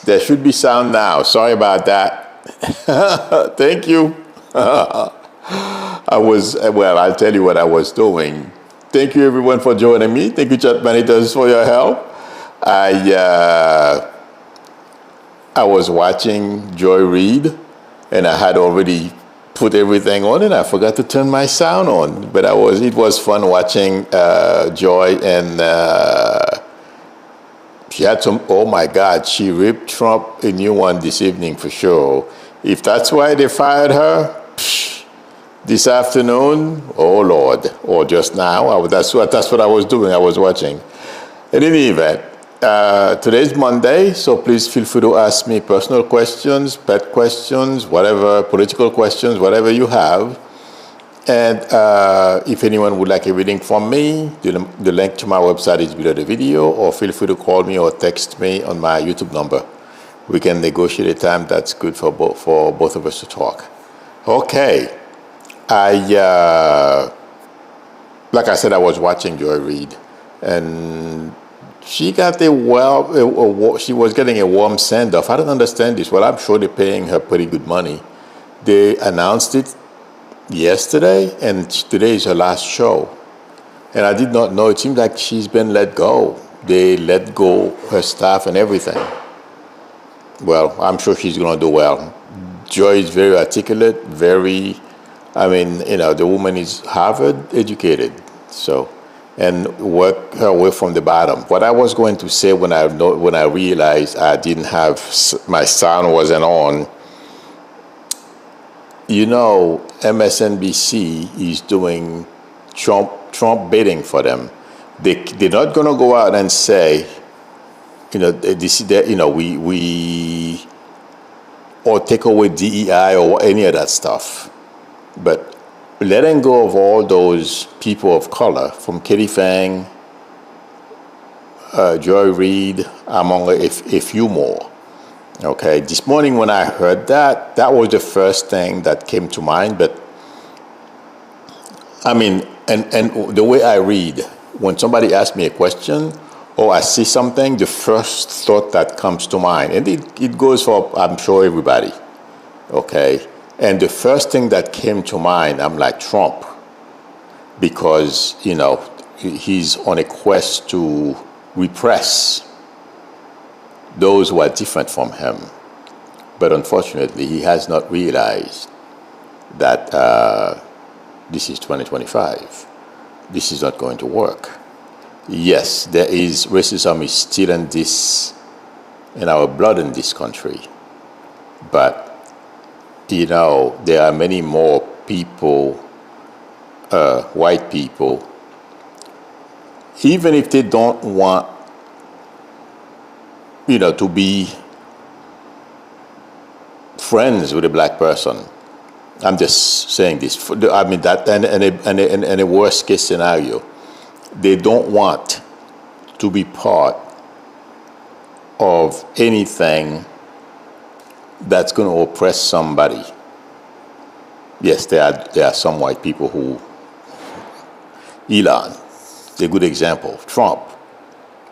There should be sound now. Sorry about that. Thank you. I'll tell you what I was doing. Thank you everyone for joining me. Thank you, chat managers, for your help. I was watching Joy Reid, and I had already put everything on, and I forgot to turn my sound on. But it was fun watching Joy, and she had some. Oh my God, she ripped Trump a new one this evening for sure. If that's why they fired her this afternoon, oh Lord, or just now, that's what I was doing. I was watching. In any event, today's Monday, so please feel free to ask me personal questions, pet questions, whatever, political questions, whatever you have. And if anyone would like a reading from me, the link to my website is below the video, or feel free to call me or text me on my YouTube number. We can negotiate a time that's good for both of us to talk. Okay. Like I said, I was watching Joy Reid, and she got she was getting a warm send-off. I don't understand this. Well, I'm sure they're paying her pretty good money. They announced it yesterday, and today is her last show. And I did not know. It seems like she's been let go. They let go her staff and everything. Well, I'm sure she's going to do well. Joy is very articulate, the woman is Harvard educated, and work her way from the bottom. What I was going to say when I realized I didn't have, my sound wasn't on, MSNBC is doing Trump bidding for them. They're not going to go out and say, or take away DEI or any of that stuff. But letting go of all those people of color, from Katie Fang, Joy Reid, among a few more. Okay, this morning when I heard that was the first thing that came to mind. But and the way I read, when somebody asks me a question or I see something, the first thought that comes to mind, and it goes for, I'm sure, everybody. Okay. And the first thing that came to mind, I'm like, Trump, because, he's on a quest to repress those who are different from him. But unfortunately, he has not realized that this is 2025. This is not going to work. Yes, racism is still in our blood in this country. But there are many more people, white people, even if they don't want, to be friends with a black person. I'm just saying this. That in a worst case scenario, they don't want to be part of anything that's going to oppress somebody. Yes, there are some white people who, Elon, a good example, Trump,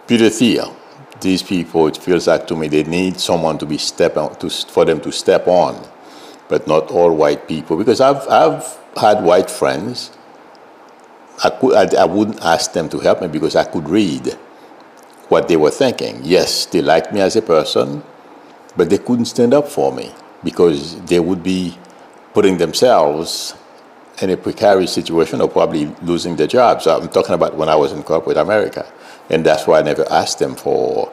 Peter Thiel, these people, it feels like to me they need someone for them to step on, but not all white people. Because I've had white friends, I wouldn't ask them to help me because I could read what they were thinking. Yes, they liked me as a person, but they couldn't stand up for me because they would be putting themselves in a precarious situation or probably losing their jobs. So I'm talking about when I was in corporate America. And that's why I never asked them for,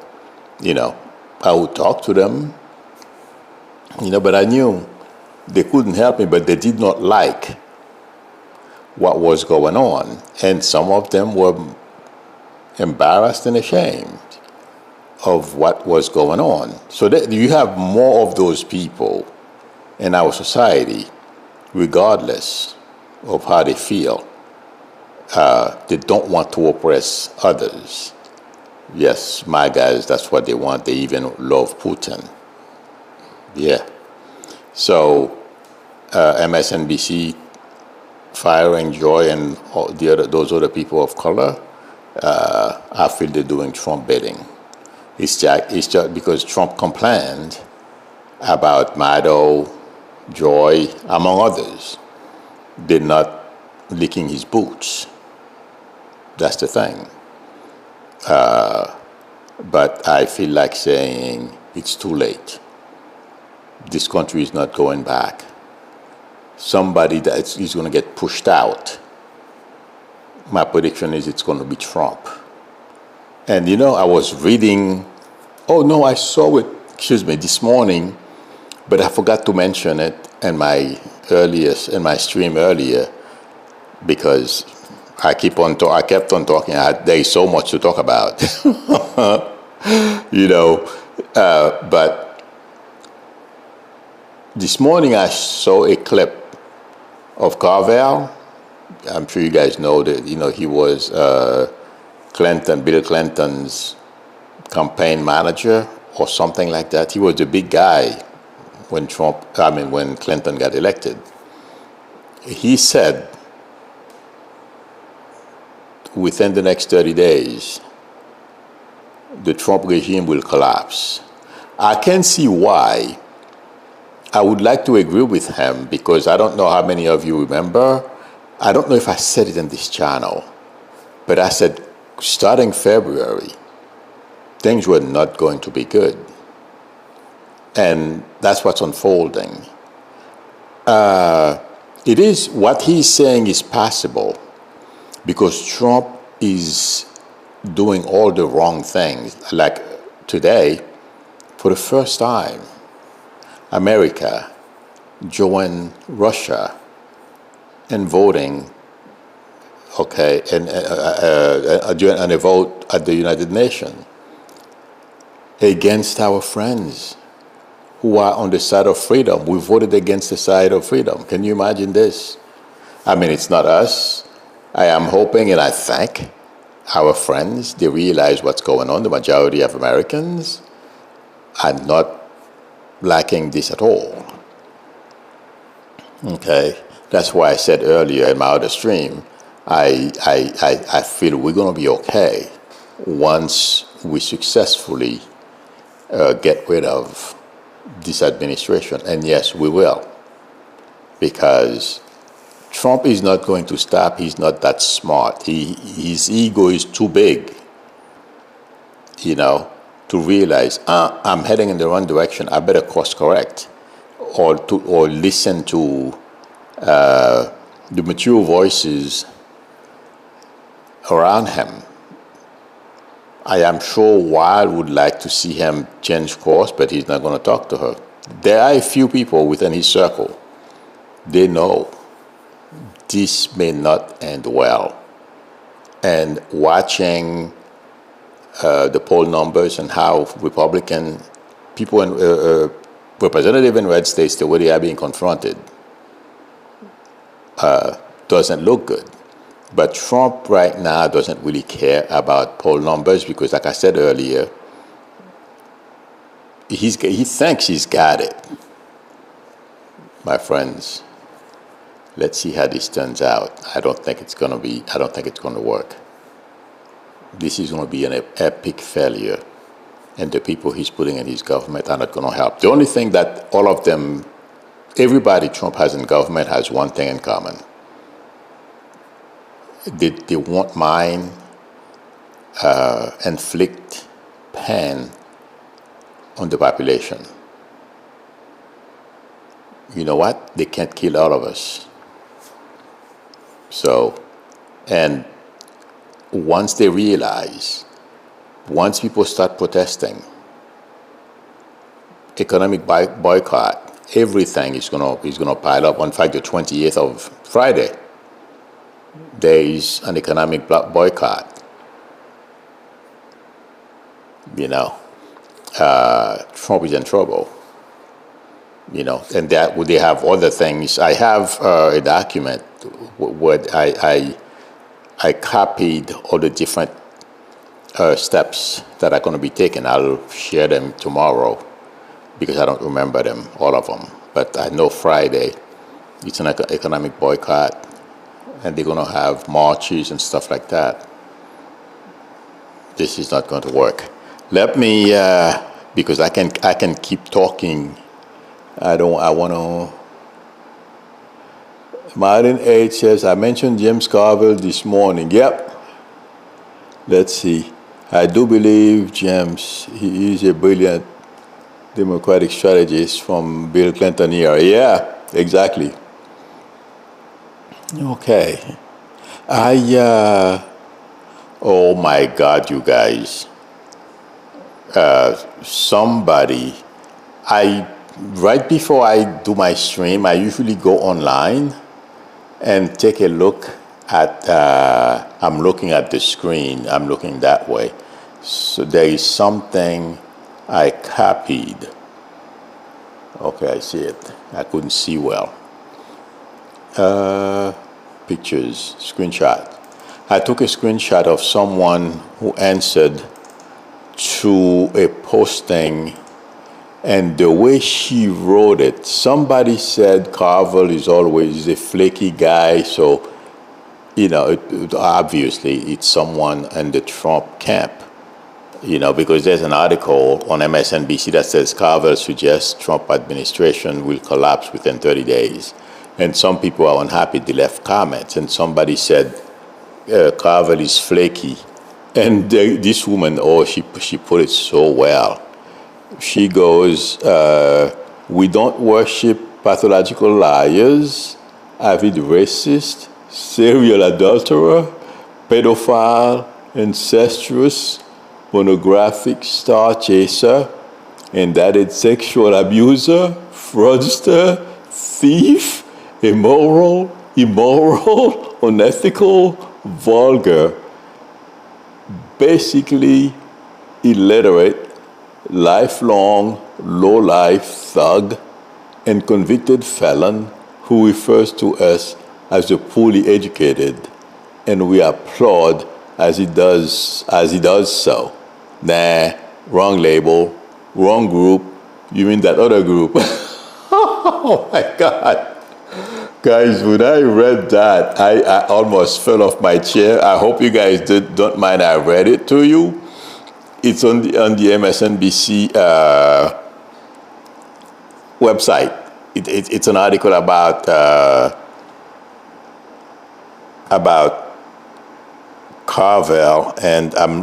I would talk to them, but I knew they couldn't help me, but they did not like what was going on. And some of them were embarrassed and ashamed of what was going on. So you have more of those people in our society, regardless of how they feel. They don't want to oppress others. Yes, my guys, that's what they want. They even love Putin. Yeah. So MSNBC firing Joy and those other people of color, I feel they're doing Trump bidding. It's just because Trump complained about Maddow, Joy, among others, did not licking his boots. That's the thing. But I feel like saying it's too late. This country is not going back. Somebody that is going to get pushed out. My prediction is it's going to be Trump. And you know, I was reading, oh no, I saw it, this morning, but I forgot to mention it in my stream earlier, because I kept on talking. There is so much to talk about, but this morning I saw a clip of Carvel. I'm sure you guys know that, he was Bill Clinton's campaign manager or something like that. He was the big guy when Clinton got elected. He said within the next 30 days, the Trump regime will collapse. I can see why. I would like to agree with him, because I don't know how many of you remember. I don't know if I said it in this channel, but I said starting February, things were not going to be good. And that's what's unfolding. It is, what he's saying is possible, because Trump is doing all the wrong things. Like today, for the first time, America joined Russia in voting, and a vote at the United Nations against our friends who are on the side of freedom. We voted against the side of freedom. Can you imagine this? I mean, it's not us. I am hoping and I thank our friends, they realize what's going on. The majority of Americans are not lacking this at all. Okay? That's why I said earlier in my other stream, I feel we're going to be okay once we successfully get rid of this administration. And yes, we will. Because Trump is not going to stop. He's not that smart. His ego is too big, to realize, I'm heading in the wrong direction. I better course correct, or listen to the mature voices around him. I am sure Wild would like to see him change course, but he's not going to talk to her. There are a few people within his circle. They know this may not end well. And watching the poll numbers and how Republican people and representatives in red states, the way they are being confronted, doesn't look good. But Trump right now doesn't really care about poll numbers, because, like I said earlier, he thinks he's got it. My friends, let's see how this turns out. I don't think it's going to work. This is going to be an epic failure, and the people he's putting in his government are not going to help. The only thing that everybody Trump has in government has one thing in common. They won't mind inflict pain on the population. You know what? They can't kill all of us. So, and once they realize, once people start protesting, economic boycott, everything is gonna pile up. In fact, the 28th of Friday, there is an economic boycott. Trump is in trouble. And that they have other things. I have a document where I copied all the different steps that are going to be taken. I'll share them tomorrow because I don't remember them, all of them. But I know Friday, it's an economic boycott, and they're going to have marches and stuff like that. This is not going to work. Let me, because I can keep talking. I want to. Martin H says, I mentioned James Carville this morning. Yep. Let's see. I do believe James, he is a brilliant Democratic strategist from Bill Clinton era. Yeah, exactly. Okay. Oh my God, you guys. Somebody, right before I do my stream, I usually go online and take a look at, I'm looking at the screen, I'm looking that way. So there is something I copied. Okay, I see it. I couldn't see well. Pictures, screenshot. I took a screenshot of someone who answered to a posting, and the way she wrote it, somebody said Carville is always a flaky guy, so, obviously it's someone in the Trump camp, because there's an article on MSNBC that says Carville suggests Trump administration will collapse within 30 days. And some people are unhappy, they left comments, and somebody said Carville is flaky. And this woman, she put it so well. She goes, we don't worship pathological liars, avid racist, serial adulterer, pedophile, incestuous, pornographic star chaser, indicted sexual abuser, fraudster, thief, immoral, unethical, vulgar, basically illiterate, lifelong, low-life thug, and convicted felon who refers to us as the poorly educated, and we applaud as he does so. Nah, wrong label, wrong group. You mean that other group? Oh my God. Guys, when I read that, I almost fell off my chair. I hope you guys don't mind I read it to you. It's on the MSNBC website. It's an article about Carville, and I'm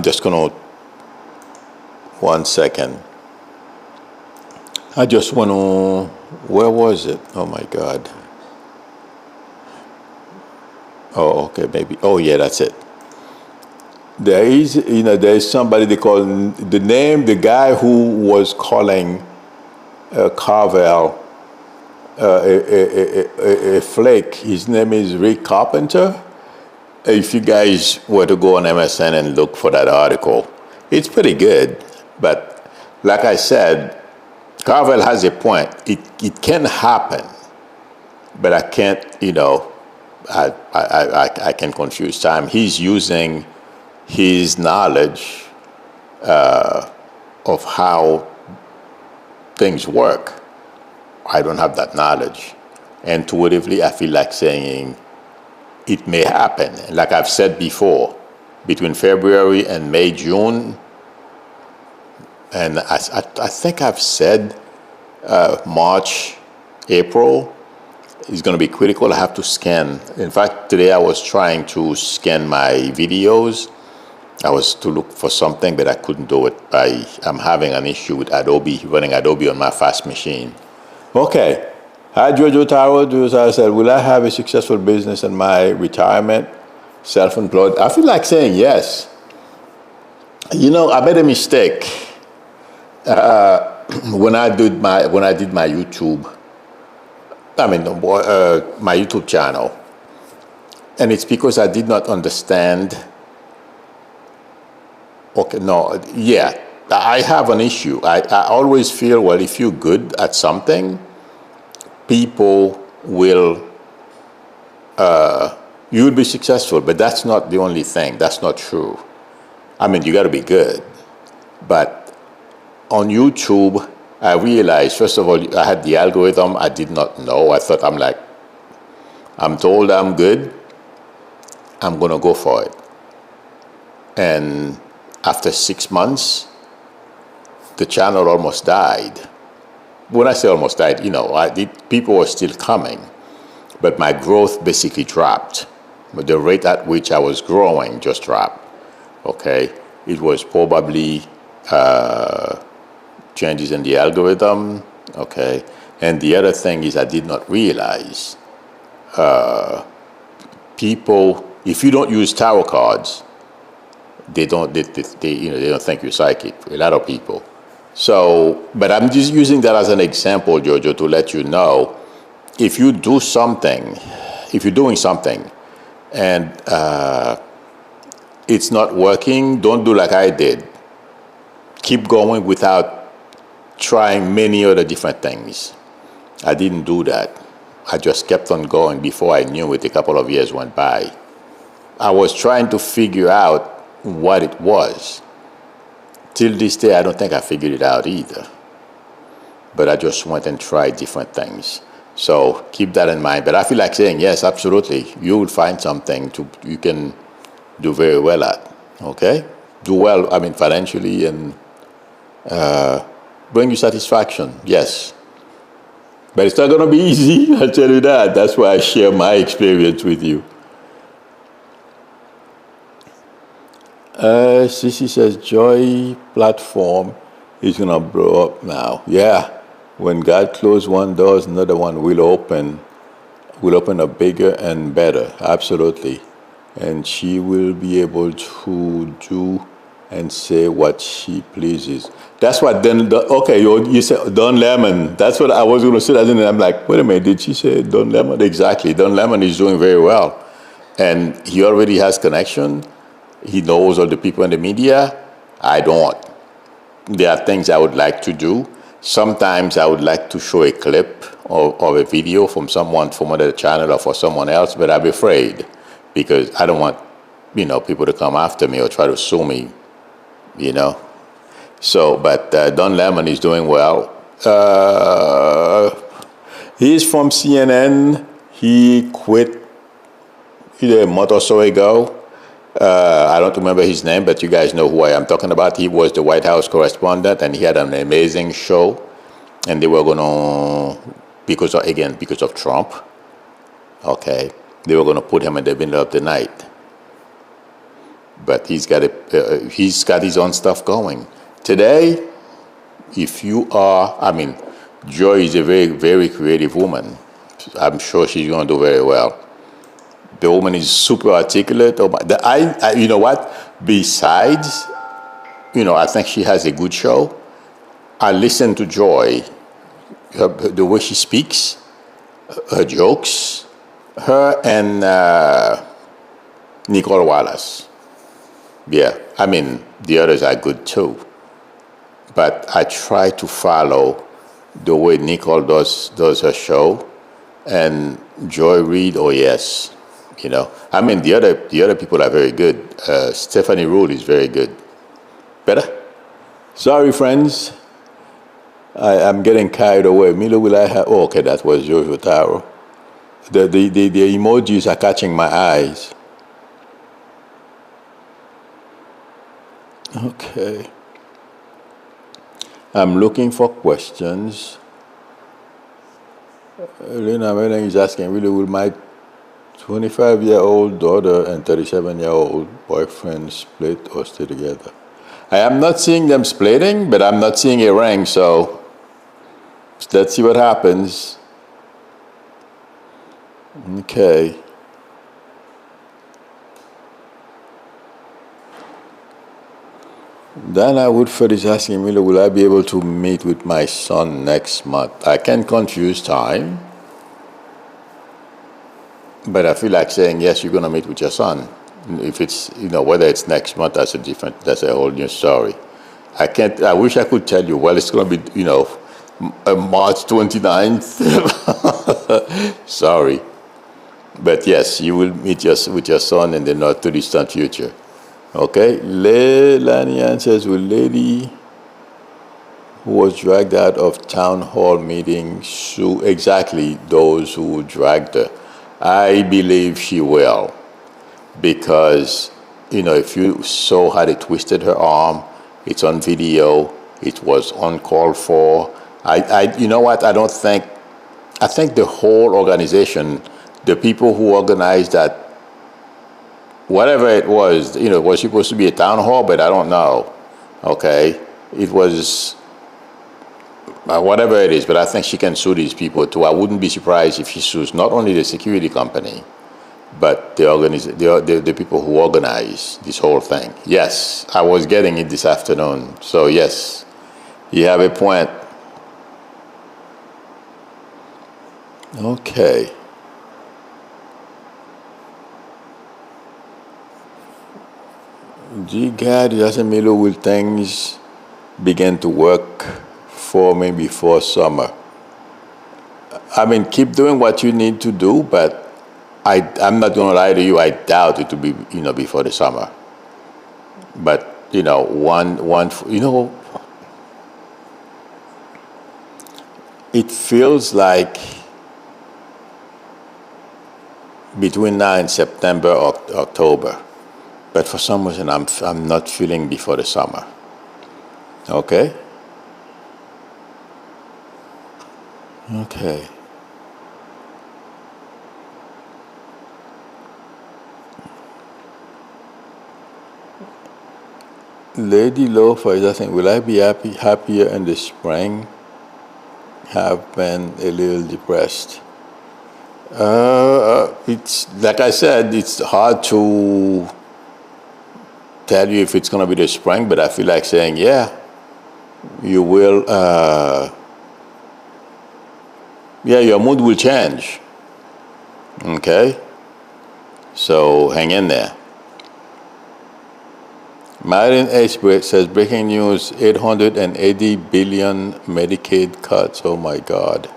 just gonna 1 second. I just want to, where was it? Oh my God. Oh, okay, maybe. Oh yeah, that's it. There is somebody they call, the guy who was calling Carville a flake. His name is Rick Carpenter. If you guys were to go on MSN and look for that article, it's pretty good. But like I said, Carville has a point. It can happen, but I can't, I can confuse time. He's using his knowledge of how things work. I don't have that knowledge. Intuitively, I feel like saying it may happen. Like I've said before, between February and May, June, and I think I've said March, April is going to be critical. I have to scan. In fact, today I was trying to scan my videos. I was to look for something, but I couldn't do it. I'm having an issue with Adobe, running Adobe on my fast machine. Okay. Hi, Jojo Taro. Jojo said, will I have a successful business in my retirement? Self-employed? I feel like saying yes. I made a mistake. When I did my YouTube, my YouTube channel, and it's because I did not understand. Okay, no, yeah, I have an issue. I always feel, well, if you're good at something, people will, you will be successful, but that's not the only thing. That's not true. You got to be good, but on YouTube, I realized, first of all, I had the algorithm I did not know. I thought, I'm told I'm good, I'm going to go for it. And after 6 months, the channel almost died. When I say almost died, people were still coming, but my growth basically dropped. But the rate at which I was growing just dropped. Okay, it was probably changes in the algorithm. Okay, and the other thing is I did not realize people, if you don't use tarot cards, they don't think you're psychic. A lot of people. So, but I'm just using that as an example, Jojo, to let you know, if you do something, if you're doing something, and it's not working, don't do like I did. Keep going without trying many other different things. I didn't do that. I just kept on going. Before I knew it, a couple of years went by. I was trying to figure out what it was. Till this day, I don't think I figured it out either. But I just went and tried different things. So keep that in mind. But I feel like saying, yes, absolutely. You will find something you can do very well at. Okay? Do well, financially, and bring you satisfaction. Yes. But it's not going to be easy, I'll tell you that. That's why I share my experience with you. Sissy says, Joy platform is going to blow up now. Yeah. When God closes one door, another one will open up bigger and better. Absolutely. And she will be able to do and say what she pleases. That's what you said Don Lemon. That's what I was going to say. And I'm like, wait a minute, did she say Don Lemon? Exactly. Don Lemon is doing very well. And he already has connection. He knows all the people in the media. I don't. There are things I would like to do. Sometimes I would like to show a clip of a video from someone from another channel or for someone else, but I'm afraid because I don't want, people to come after me or try to sue me, So, but Don Lemon is doing well. He's from CNN. He quit either a month or so ago. I don't remember his name, but you guys know who I am talking about. He was the White House correspondent, and he had an amazing show. And they were going to, because of Trump, okay, they were going to put him in the middle of the night. But he's got his own stuff going. Today, if you are, Joy is a very, very creative woman. I'm sure she's going to do very well. The woman is super articulate. You know what? Besides, I think she has a good show. I listen to Joy, the way she speaks, her jokes, her and Nicole Wallace. Yeah, the others are good too. But I try to follow the way Nicole does her show, and Joy Reid, oh yes. The other people are very good. Stephanie Rule is very good. Better? Sorry, friends. I'm getting carried away. Milo, will I have... Oh, okay, that was Jojo Taro. The emojis are catching my eyes. Okay. I'm looking for questions. Lena Melling is asking, really, will my 25-year-old daughter and 37-year-old boyfriend split or stay together? I am not seeing them splitting, but I'm not seeing a ring, so let's see what happens. Okay. Dana Woodford is asking me, will I be able to meet with my son next month? I can confuse time. But I feel like saying, yes, you're going to meet with your son. If it's, whether it's next month, that's a whole new story. I wish I could tell you, well, it's going to be, March 29th. Sorry. But yes, you will meet with your son in the not too distant future. Okay? Lanian says, will lady who was dragged out of town hall meeting sue exactly those who dragged her? I believe she will, because if you saw how they twisted her arm, it's on video. It was uncalled for. You know what? I think the whole organization, the people who organized that, whatever it was supposed to be a town hall, but I don't know. Okay, it was whatever it is, but I think she can sue these people too. I wouldn't be surprised if she sues not only the security company, but the people who organize this whole thing. Yes, I was getting it this afternoon. So yes, you have a point. Okay. Gee, God, it doesn't matter will things begin to work for me before summer. I mean, keep doing what you need to do, but I'm not going to lie to you. I doubt it to be, before the summer. But it feels like between now and September or October. But for some reason, I'm not feeling before the summer. Okay? Okay. Lady Loafer is asking, will I be happier in the spring? Have been a little depressed. It's like I said, it's hard to tell you if it's going to be the spring, but I feel like saying, yeah, you will. Your mood will change. Okay, so hang in there. Martin H. says, breaking news, 880 billion Medicaid cuts. Oh my God.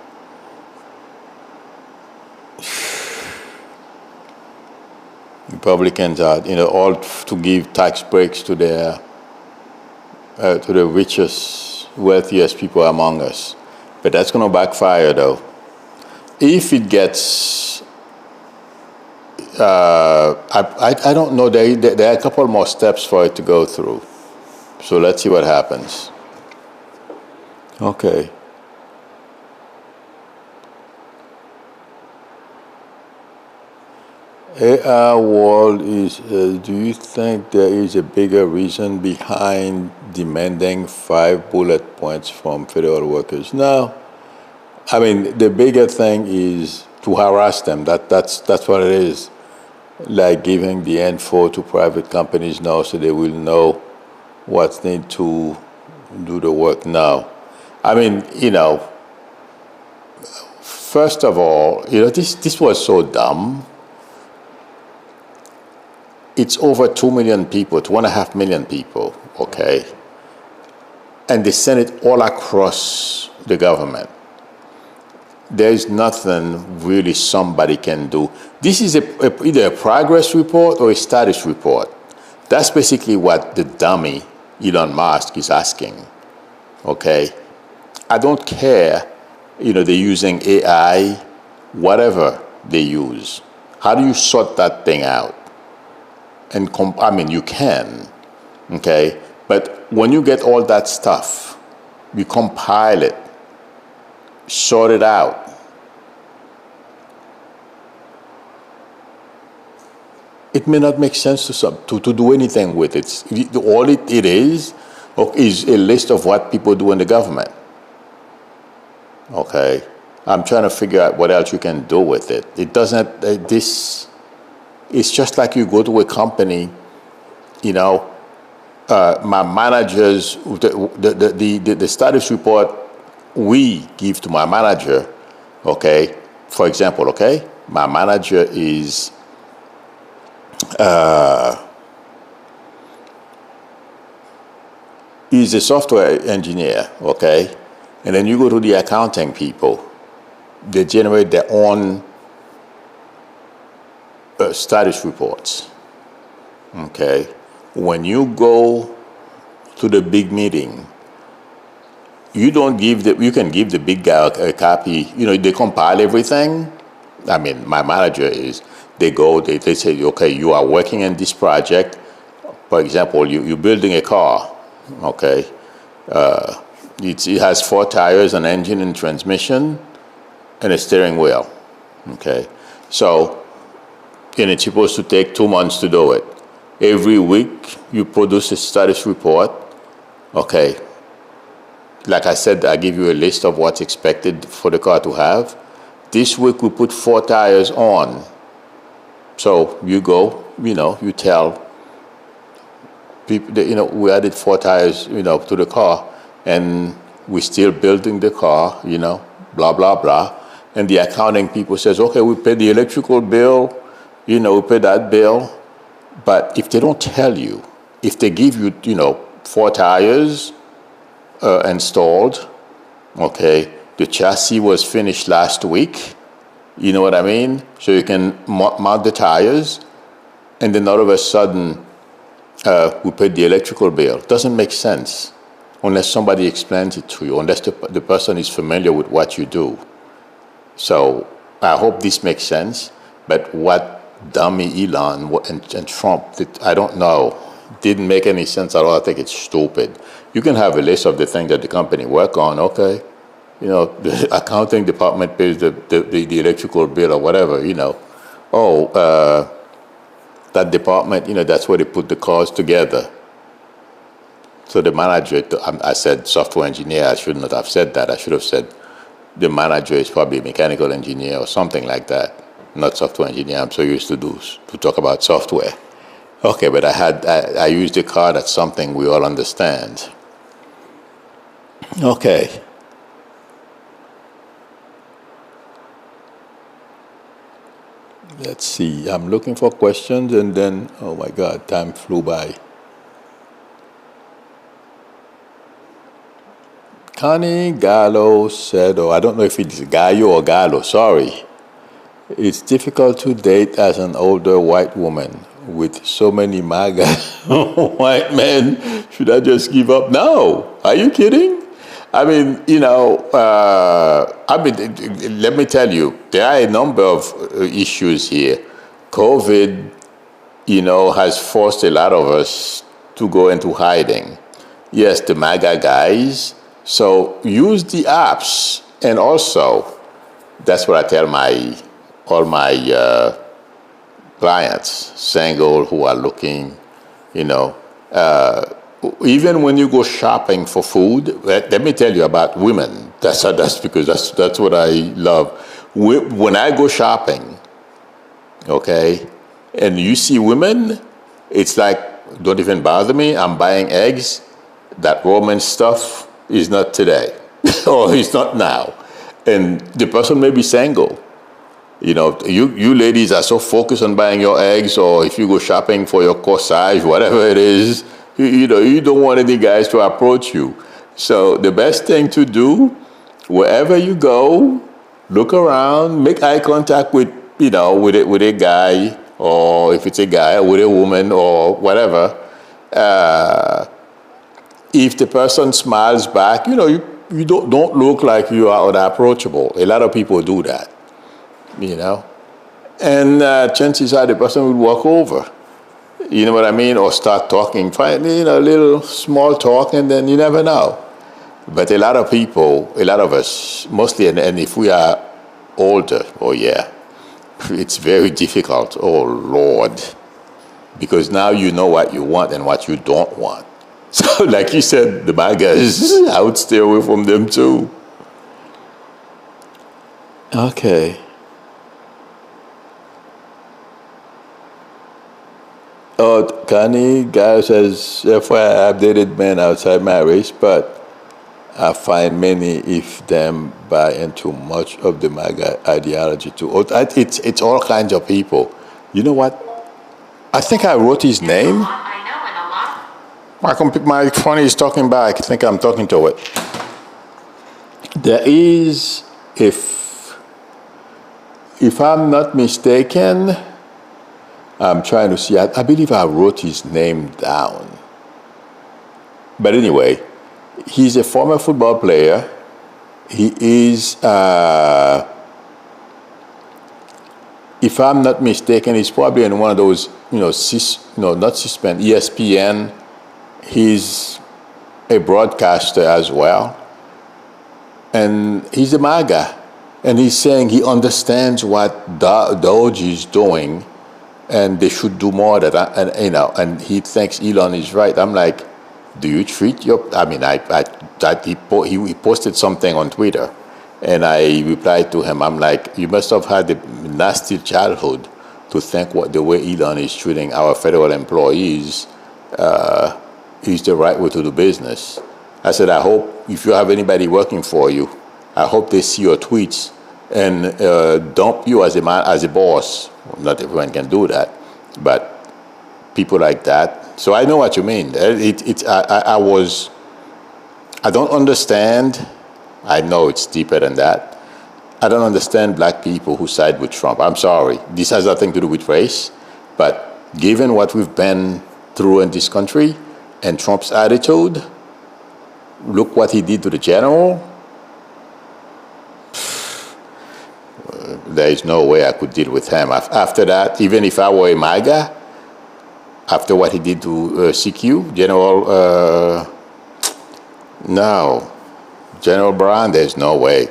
Republicans are, all to give tax breaks to the richest, wealthiest people among us. But that's going to backfire, though. If it gets, I don't know. There are a couple more steps for it to go through. So let's see what happens. Okay. AR World is, do you think there is a bigger reason behind demanding 5 bullet points from federal workers? No. I mean, the bigger thing is to harass them. That's what it is. Like giving the info to private companies now so they will know what need to do the work now. I mean, first of all, this was so dumb. It's over 2 million people, 2.5 million people, okay? And they send it all across the government. There is nothing really somebody can do. This is either a progress report or a status report. That's basically what the dummy Elon Musk is asking, okay? I don't care, they're using AI, whatever they use. How do you sort that thing out? And you can, okay? But when you get all that stuff, you compile it, sort it out. It may not make sense to do anything with it. All it is a list of what people do in the government. Okay? I'm trying to figure out what else you can do with it. It doesn't, it's just like you go to a company, my managers, the status report we give to my manager, okay, for example, okay, my manager is he's a software engineer, okay, and then you go to the accounting people, they generate their own status reports, okay. When you go to the big meeting, you can give the big guy a copy. They compile everything. I mean, my manager is, they say, okay, you are working in this project. for example, you're building a car, okay? It has 4 tires, an engine and transmission, and a steering wheel, okay? So, and it's supposed to take 2 months to do it. Every week, you produce a status report, okay? Like I said, I give you a list of what's expected for the car to have. This week, we put 4 tires on. So you go, you tell people that, we added 4 tires, to the car, and we're still building the car, blah, blah, blah. And the accounting people says, okay, we pay the electrical bill, we pay that bill. But if they don't tell you, if they give you, 4 tires installed, okay, the chassis was finished last week, you know what I mean? So you can mount the tires, and then all of a sudden, we paid the electrical bill. Doesn't make sense unless somebody explains it to you, unless the person is familiar with what you do. So I hope this makes sense, but what dummy Elon and Trump did, I don't know, didn't make any sense at all. I think it's stupid. You can have a list of the things that the company work on, okay? The accounting department pays the electrical bill or whatever, that department, that's where they put the cars together. So the manager, I said software engineer, I should not have said that. I should have said the manager is probably a mechanical engineer or something like that, not software engineer. I'm so used to talk about software. Okay, but I used the car, that's something we all understand. Okay. Let's see, I'm looking for questions and then, oh my God, time flew by. Connie Gallo said, I don't know if it's Gallo or Gallo, sorry. It's difficult to date as an older white woman with so many MAGA white men. Should I just give up? No. Are you kidding? I mean, let me tell you, there are a number of issues here. COVID, has forced a lot of us to go into hiding. Yes, the MAGA guys. So use the apps. And also, that's what I tell all my clients, single who are looking, even when you go shopping for food, let me tell you about women. That's because that's what I love. When I go shopping, okay, and you see women, it's like, don't even bother me. I'm buying eggs. That Roman stuff is not today, or it's not now. And the person may be single. You ladies are so focused on buying your eggs, or if you go shopping for your corsage, whatever it is, you don't want any guys to approach you. So the best thing to do, wherever you go, look around, make eye contact with a guy, or if it's a guy, with a woman, or whatever. If the person smiles back, you don't look like you are unapproachable. A lot of people do that, and chances are the person will walk over. You know what I mean? Or start talking, a little small talk, and then you never know. But a lot of us, mostly, and if we are older, it's very difficult. Oh, Lord. Because now you know what you want and what you don't want. So, like you said, the MAGAs, I would stay away from them too. Okay. Oh, Connie, guy says, FYI, updated men outside my race, but I find many, if them, buy into much of the MAGA ideology too. It's all kinds of people. You know what? I think I wrote his name. My phone is talking back. I think I'm talking to it. There is, if I'm not mistaken, I'm trying to see. I believe I wrote his name down. But anyway, he's a former football player. He is if I'm not mistaken, he's probably in one of those, not C-SPAN, ESPN. He's a broadcaster as well. And he's a MAGA. And he's saying he understands what Doge is doing and they should do more of that. And he thinks Elon is right. I'm like, do you treat your, he posted something on Twitter. And I replied to him, I'm like, you must have had a nasty childhood to think the way Elon is treating our federal employees is the right way to do business. I said, I hope if you have anybody working for you, I hope they see your tweets and dump you as a boss. Not everyone can do that, but people like that. So I know what you mean. I don't understand. I know it's deeper than that. I don't understand black people who side with Trump. I'm sorry. This has nothing to do with race. But given what we've been through in this country and Trump's attitude, look what he did to the general. There is no way I could deal with him. After that, even if I were a MAGA, after what he did to CQ, General Brown, there's no way.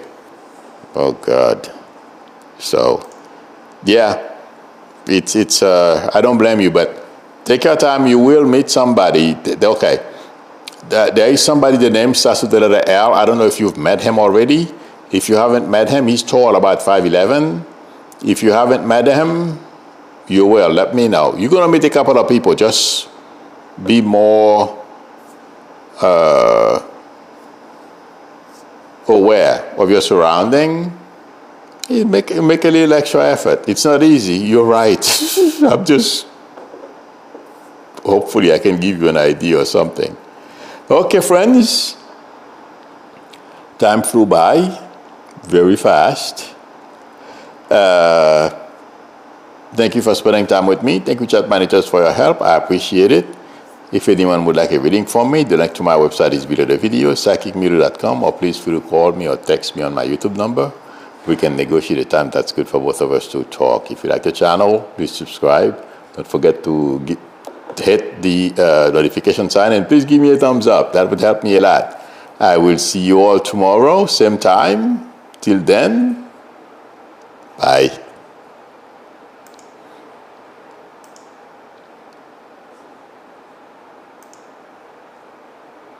Oh God. So, yeah, it's I don't blame you, but take your time. You will meet somebody. Okay, there is somebody. The name starts with the letter L. I don't know if you've met him already. If you haven't met him, he's tall, about 5'11". If you haven't met him, you will. Let me know. You're gonna meet a couple of people. Just be more aware of your surrounding. Make a little extra effort. It's not easy. You're right. Hopefully I can give you an idea or something. Okay, friends. Time flew by very fast. Thank you for spending time with me. Thank you, chat managers, for your help. I appreciate it. If anyone would like a reading from me, the link to my website is below the video, psychicmedia.com, or please feel free to call me or text me on my YouTube number. We can negotiate a time that's good for both of us to talk. If you like the channel, please subscribe. Don't forget to hit the notification sign, and please give me a thumbs up. That would help me a lot. I will see you all tomorrow, same time. Till then,